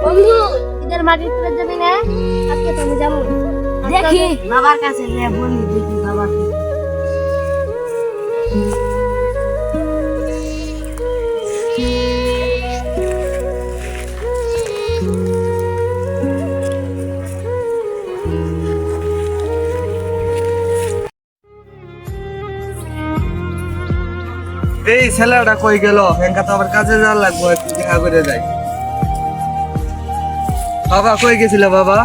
বন্ধু ঈদের মাটির তুলে যাবি না? আজকে তুমি যাবো দেখি বাবার কাছে যে বলি দেখি বাবা কি এই ছেলেটা কই গেল? ব্যাংকা তো আবার কাজে যাওয়ার লাগবো, একটু দেখা করে যাই। বাবা কই গেছিল বাবা?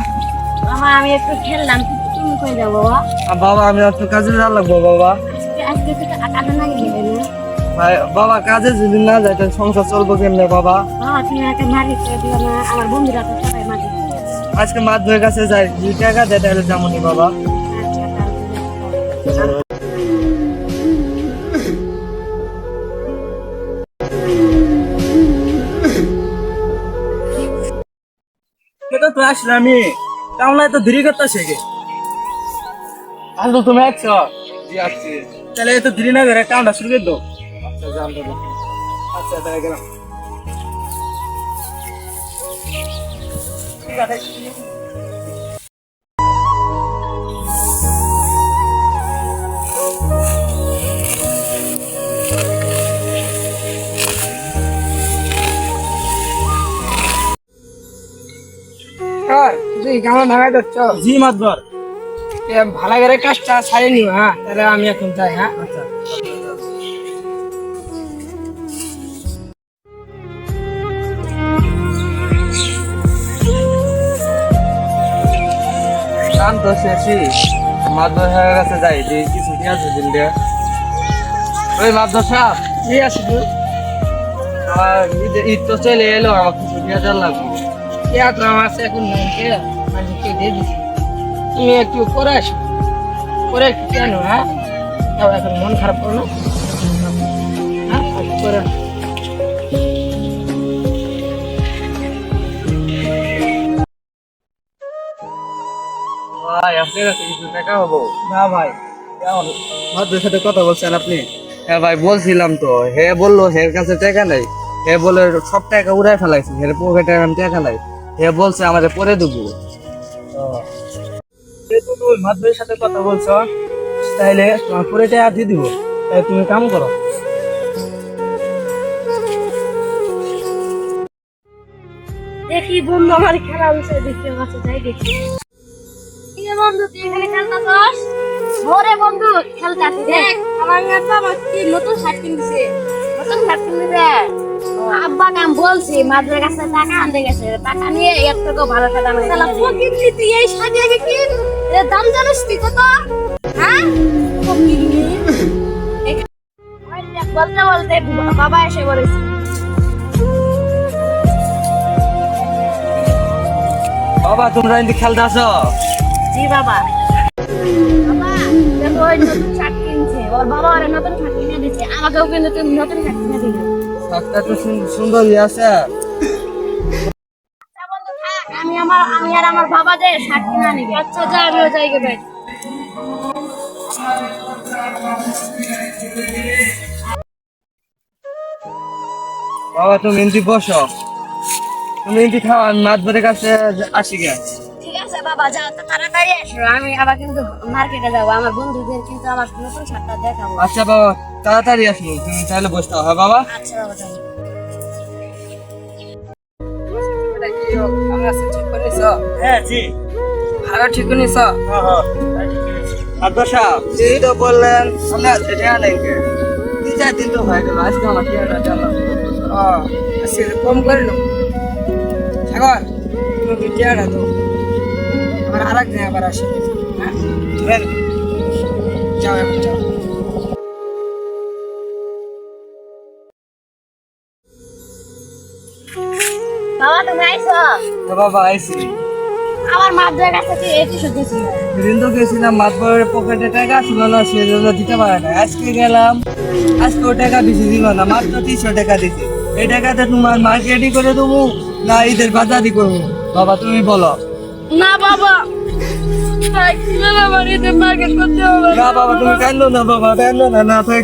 বাবা আমি একটু খেললাম, তুমি কই যাবো বাবা? বাবা আমি একটু কাজে যাওয়ার লাগবো বাবা। আজকে থেকে টাকা না গেলে না ভাই বাবা কাজে যদি না যায় তাহলে সংসার চলবো কেমনে বাবা? বাবা তুমি একটা মাটি করে দিও না, আমার বন্ধুরা তো সবাই মাটি আজকে মাধ্যমের কাছে যাই, 2 টাকা দেয় তাহলে যেমনই বাবা। তো আসলে আমি কামলায় তো দেরি করতেছে গে। আসলে তুমি আসছো? জি আসছি। তাহলে এত দেরি না করে কামটা শুরু করে দাও। আচ্ছা যান দাদা। আচ্ছা তাই গেলাম। ঠিক আছে। তুই কেমন ভাঙাই যাচ্ছ? জি মাতবর। ভালো করে কাজটা ছাড়িয়ে নিও, হ্যাঁ? তাহলে আমি এখন যাই, হ্যাঁ? আচ্ছা। কাম তো শেষই, মাতবর হয়ে গেছে, যাই দিয়ে কিছু দিয়ে আছে দিন দিয়ে। ওই মাতবর সাহেব, জি আছি তুই। আমার ঈদ তো চলে এলো, আমার কিছু দিয়ে দেওয়ার লাগবে। ইয়াত্রাম আছে এখন নামকে মাঝে দিয়ে দিছি। তুমি একটু করে আসো, করে একটু কেন, হ্যাঁ? তাও এখন মন খারাপ করো না, হ্যাঁ? একটু করে আসো। ভাই আপনার কাছে কিছু টাকা হবো? না ভাই, মাতবরের সাথে কথা বলছেন আপনি? হ্যাঁ ভাই বলছিলাম তো, হে বললো হের কাছে টাকা নাই, হে বলে সব টাকা উড়াই ফেলাইছে, হের পকেটে এখন টাকা নাই, হে বলছে আমাদের পরে দেবো। যেহেতু তুমি মাতবরের সাথে কথা বলছো, তাইলে তোমার পরে টাকা দিয়ে দিব, তাই তুমি কাম করো। দেখি বন্ধু আমার খেলা বিষয় দেখতে পাচ্ছে, যাই দেখি। কি রে বন্ধু তুই এখানে খেলতাছস? ওরে বন্ধু খেলতাছি দেখ, আমার তো আমার কি নতুন শার্ট কিনছে, নতুন শার্ট কিনছে। আব্বা কাম বলছি মাদের কাছে টাকা আনতে গেছে, টাকা নিয়ে এর থেকে ভালো খেলা মানে শালা ফকির তুই এই শাড়ি আগে কিন, এর দাম জানিস তুই কত? হ্যাঁ বলতে বলতে বাবা এসে বলেছে। বাবা তোমরা কিন্তু খেলতে আসো? জি বাবা। বাবা দেখো ওই নতুন শার্ট কিনছে, ওর বাবা ওর নতুন শার্ট কিনে দিচ্ছে, আমাকেও কিন্তু তুমি নতুন শার্ট কিনে দিবে। শার্টটা তো সুন্দর আছে। আচ্ছা বন্ধু থাক, আমি আর আমার বাবা যে শার্ট কিনে নিবে। আচ্ছা যা, আমিও যাই গে ভাই। বাবা তুমি ইন্দি বসো, তুমি ইন্দি খাও, আমি মাতবরের কাছে আসি গে। ঠিক আছে বাবা যাও, তো তাড়াতাড়ি এসো, আমি আবার কিন্তু মার্কেটে যাবো, আমার বন্ধুদের কিন্তু আমার নতুন শার্টটা দেখাবো। আচ্ছা বাবা তাড়াতাড়ি আসবো, তুমি তাহলে বসতে হবে বাবা। আচ্ছা বাবা যাও। আমার আছে ঠিক করে নিছ? হ্যাঁ জি। ভাড়া ঠিক করে নিছ? মাতবর সাহেব এই তো বললেন আমরা টাকা নেই কে, 3-4 দিন তো হয়ে গেল, আজকে আমার টাকাটা জানলাম। ও আচ্ছা কম করে নো সাগর, তুমি টিয়াটা তো আমার আর এক দিন আবার আসে, হ্যাঁ? ধরেন। যাও এখন যাও। বাবা তুমি আইছো? তো বাবা আইসি। আমার মাদের কাছে কি এটি শুনেছিল? সেদিন তো গেছিলাম, মাতবরের পকেটে টাকা ছিল না, সেজন্য দিতে পারে না। আজকে গেলাম, আজকে ও টাকা বেশি দিল না, মাত্র 300 টাকা দিছে। এই টাকাতে তোমার মার্কেটই করে দেবো না ঈদের বাজারই করবো? বাবা তুমি বলো। না বাবা, কিভাবে আমার ঈদের মার্কেট করতে হবে? না বাবা তুমি কান্দো না, বাবা কান্দো না, না থাক।